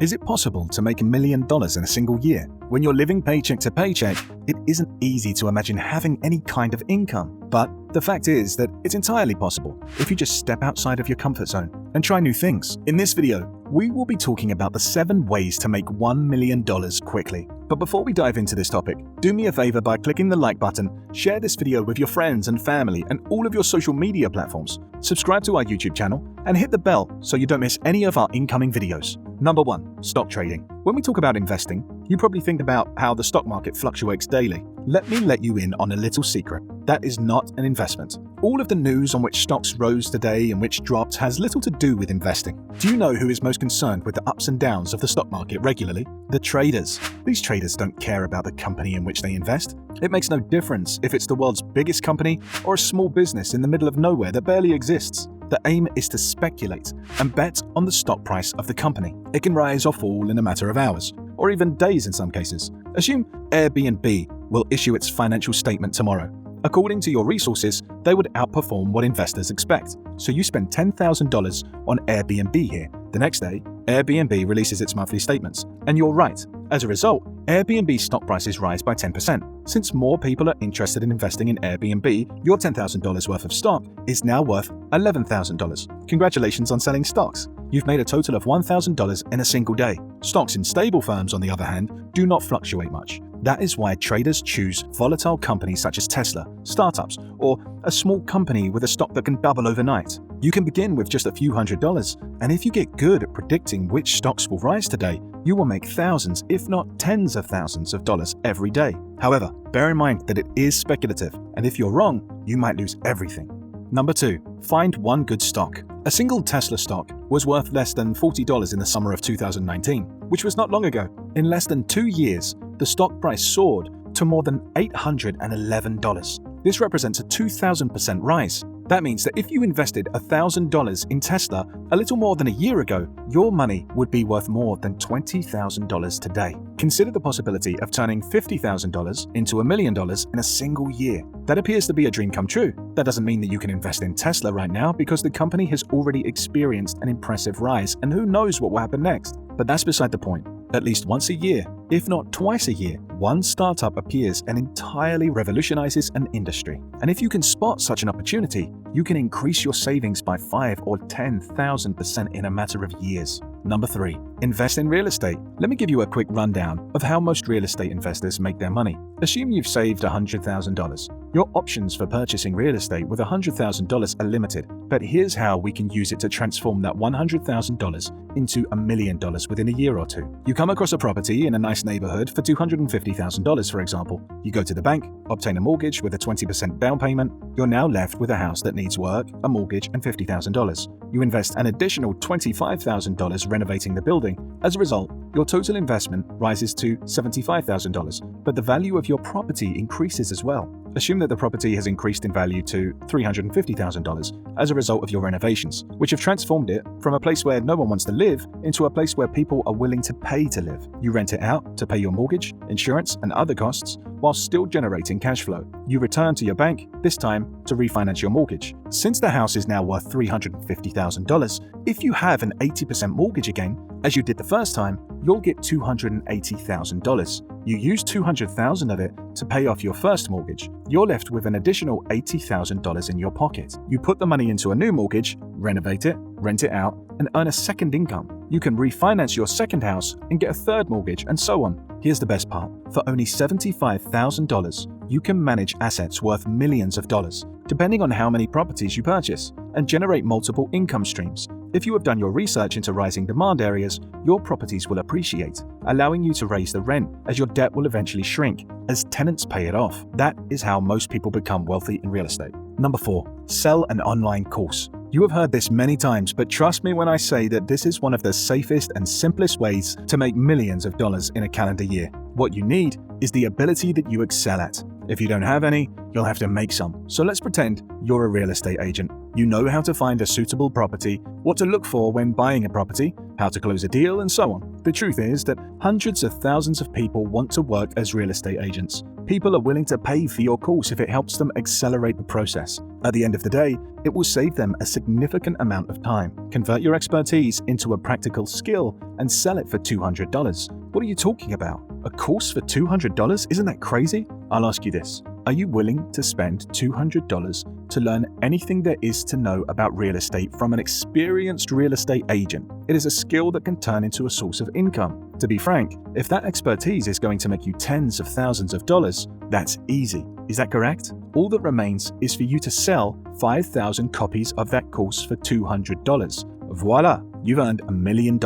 Is it possible to make $1 million in a single year? When you're living paycheck to paycheck, it isn't easy to imagine having any kind of income. But the fact is that it's entirely possible if you just step outside of your comfort zone and try new things. In this video, we will be talking about the 7 ways to make $1 million quickly. But before we dive into this topic, do me a favor by clicking the like button, share this video with your friends and family and all of your social media platforms, subscribe to our YouTube channel, and hit the bell so you don't miss any of our incoming videos. Number 1. Stock trading. When we talk about investing, you probably think about how the stock market fluctuates daily. Let me let you in on a little secret. That is not an investment. All of the news on which stocks rose today and which dropped has little to do with investing. Do you know who is most concerned with the ups and downs of the stock market regularly? The traders. These traders don't care about the company in which they invest. It makes no difference if it's the world's biggest company or a small business in the middle of nowhere that barely exists. The aim is to speculate and bet on the stock price of the company. It can rise or fall in a matter of hours, or even days in some cases. Assume Airbnb will issue its financial statement tomorrow. According to your resources, they would outperform what investors expect. So you spend $10,000 on Airbnb here. The next day, Airbnb releases its monthly statements, and you're right. As a result, Airbnb's stock prices rise by 10%. Since more people are interested in investing in Airbnb, your $10,000 worth of stock is now worth $11,000. Congratulations on selling stocks. You've made a total of $1,000 in a single day. Stocks in stable firms, on the other hand, do not fluctuate much. That is why traders choose volatile companies such as Tesla, startups, or a small company with a stock that can double overnight. You can begin with just a few $100s, and if you get good at predicting which stocks will rise today, you will make thousands, if not tens of thousands of dollars every day. However, bear in mind that it is speculative, and if you're wrong, you might lose everything. Number 2. Find one good stock. A single Tesla stock was worth less than $40 in the summer of 2019, which was not long ago. In less than 2 years, the stock price soared to more than $811. This represents a 2,000% rise. That means that if you invested $1,000 in Tesla a little more than a year ago, your money would be worth more than $20,000 today. Consider the possibility of turning $50,000 into $1 million in a single year. That appears to be a dream come true. That doesn't mean that you can invest in Tesla right now because the company has already experienced an impressive rise, and who knows what will happen next. But that's beside the point. At least once a year, if not twice a year, one startup appears and entirely revolutionizes an industry. And if you can spot such an opportunity, you can increase your savings by 5,000 or 10,000% in a matter of years. Number 3. Invest in real estate. Let me give you a quick rundown of how most real estate investors make their money. Assume you've saved $100,000. Your options for purchasing real estate with $100,000 are limited, but here's how we can use it to transform that $100,000 into $1 million within a year or two. You come across a property in a nice neighborhood for $250,000, for example. You go to the bank, obtain a mortgage with a 20% down payment. You're now left with a house that needs work, a mortgage, and $50,000. You invest an additional $25,000 renovating the building. As a result, your total investment rises to $75,000, but the value of your property increases as well. Assume that the property has increased in value to $350,000 as a result of your renovations, which have transformed it from a place where no one wants to live into a place where people are willing to pay to live. You rent it out to pay your mortgage, insurance, and other costs while still generating cash flow. You return to your bank, this time to refinance your mortgage. Since the house is now worth $350,000, if you have an 80% mortgage again, as you did the first time, you'll get $280,000. You use $200,000 of it to pay off your first mortgage. You're left with an additional $80,000 in your pocket. You put the money into a new mortgage, renovate it, rent it out, and earn a second income. You can refinance your second house and get a third mortgage, and so on. Here's the best part. For only $75,000, you can manage assets worth millions of dollars, depending on how many properties you purchase, and generate multiple income streams. If you have done your research into rising demand areas, your properties will appreciate, allowing you to raise the rent as your debt will eventually shrink as tenants pay it off. That is how most people become wealthy in real estate. Number 4. Sell an online course. You have heard this many times, but trust me when I say that this is one of the safest and simplest ways to make millions of dollars in a calendar year. What you need is the ability that you excel at. If you don't have any, you'll have to make some. So let's pretend you're a real estate agent. You know how to find a suitable property, what to look for when buying a property, how to close a deal, and so on. The truth is that hundreds of thousands of people want to work as real estate agents. People are willing to pay for your course if it helps them accelerate the process. At the end of the day, it will save them a significant amount of time. Convert your expertise into a practical skill and sell it for $200. What are you talking about? A course for $200? Isn't that crazy? I'll ask you this. Are you willing to spend $200 to learn anything there is to know about real estate from an experienced real estate agent? It is a skill that can turn into a source of income. To be frank, if that expertise is going to make you tens of thousands of dollars, that's easy. Is that correct? All that remains is for you to sell 5,000 copies of that course for $200. Voila, you've earned $1 million.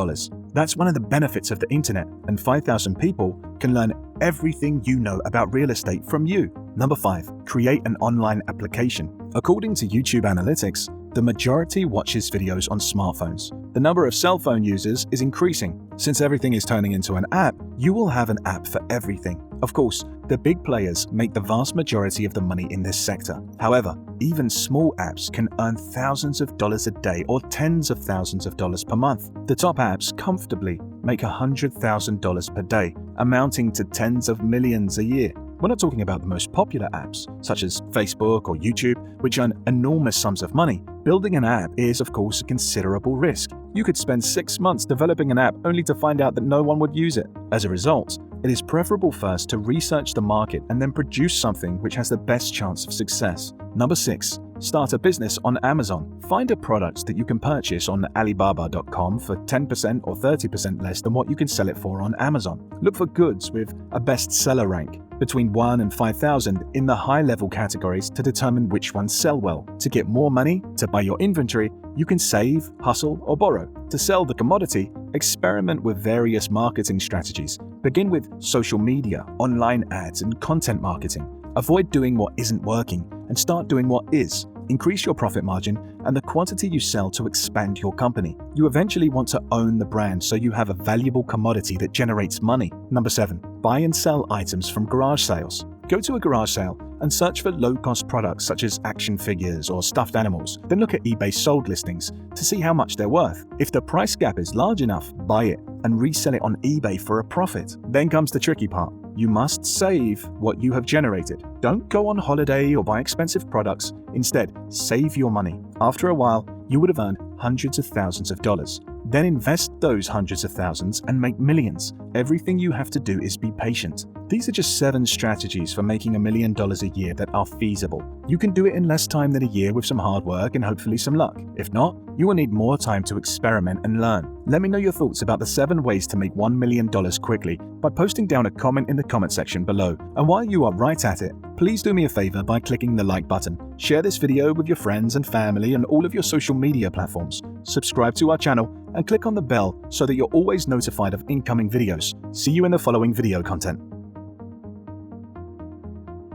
That's one of the benefits of the internet, and 5,000 people can learn everything you know about real estate from you. Number 5, create an online application. According to YouTube analytics, the majority watches videos on smartphones. The number of cell phone users is increasing. Since everything is turning into an app, you will have an app for everything. Of course, the big players make the vast majority of the money in this sector. However, even small apps can earn thousands of dollars a day or tens of thousands of dollars per month. The top apps comfortably make $100,000 per day, amounting to tens of millions a year. We're not talking about the most popular apps, such as Facebook or YouTube, which earn enormous sums of money. Building an app is, of course, a considerable risk. You could spend 6 months developing an app only to find out that no one would use it. As a result, it is preferable first to research the market and then produce something which has the best chance of success. Number 6. Start a business on Amazon. Find a product that you can purchase on Alibaba.com for 10% or 30% less than what you can sell it for on Amazon. Look for goods with a bestseller rank between 1 and 5,000 in the high-level categories to determine which ones sell well. To get more money to buy your inventory, you can save, hustle, or borrow. To sell the commodity, experiment with various marketing strategies. Begin with social media, online ads, and content marketing. Avoid doing what isn't working and start doing what is. Increase your profit margin and the quantity you sell to expand your company. You eventually want to own the brand so you have a valuable commodity that generates money. Number 7. Buy and sell items from garage sales. Go to a garage sale and search for low-cost products such as action figures or stuffed animals. Then look at eBay sold listings to see how much they're worth. If the price gap is large enough, buy it and resell it on eBay for a profit. Then comes the tricky part. You must save what you have generated. Don't go on holiday or buy expensive products. Instead, save your money. After a while, you would have earned hundreds of thousands of dollars. Then invest those hundreds of thousands and make millions. Everything you have to do is be patient. These are just 7 strategies for making $1 million a year that are feasible. You can do it in less time than a year with some hard work and hopefully some luck. If not, you will need more time to experiment and learn. Let me know your thoughts about the 7 ways to make $1 million quickly by posting down a comment in the comment section below. And while you are right at it, please do me a favor by clicking the like button. Share this video with your friends and family and all of your social media platforms. Subscribe to our channel and click on the bell so that you're always notified of incoming videos. See you in the following video content.